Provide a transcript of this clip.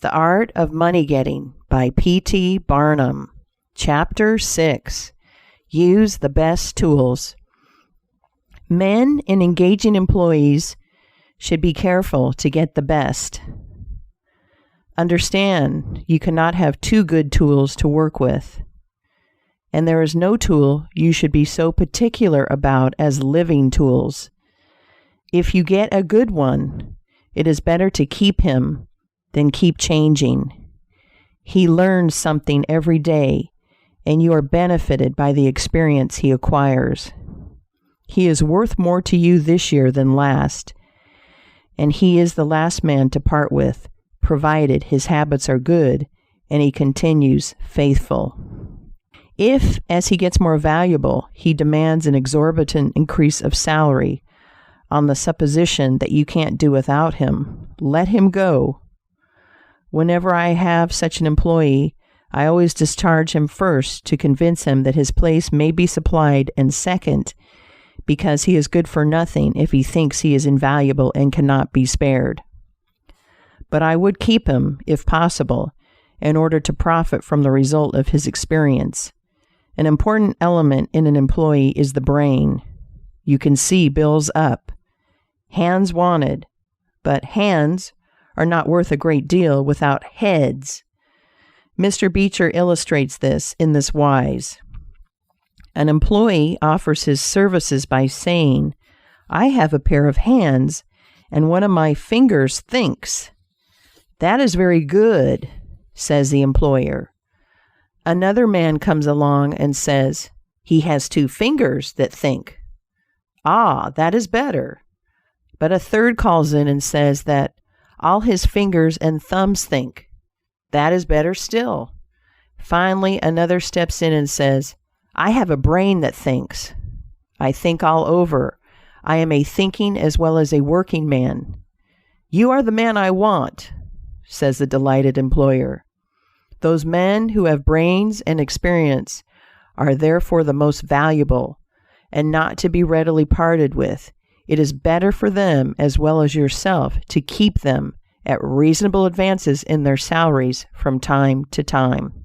The Art of Money Getting by P.T. Barnum. Chapter 6. Use the Best Tools. Men and engaging employees should be careful to get the best. Understand, you cannot have too good tools to work with. And there is no tool you should be so particular about as living tools. If you get a good one, it is better to keep him than keep changing. He learns something every day, and you are benefited by the experience he acquires. He is worth more to you this year than last, and he is the last man to part with, provided his habits are good and he continues faithful. If, as he gets more valuable, he demands an exorbitant increase of salary on the supposition that you can't do without him, let him go. Whenever I have such an employee, I always discharge him first to convince him that his place may be supplied, and second, because he is good for nothing if he thinks he is invaluable and cannot be spared. But I would keep him, if possible, in order to profit from the result of his experience. An important element in an employee is the brain. You can see bills up. Hands wanted, but hands are not worth a great deal without heads. Mr. Beecher illustrates this in this wise. An employee offers his services by saying, "I have a pair of hands, and one of my fingers thinks." "That is very good," says the employer. Another man comes along and says, "He has two fingers that think." "Ah, that is better." But a third calls in and says that all his fingers and thumbs think. That is better still. Finally, another steps in and says, "I have a brain that thinks. I think all over. I am a thinking as well as a working man." "You are the man I want," says the delighted employer. Those men who have brains and experience are therefore the most valuable, and not to be readily parted with. It is better for them as well as yourself to keep them at reasonable advances in their salaries from time to time.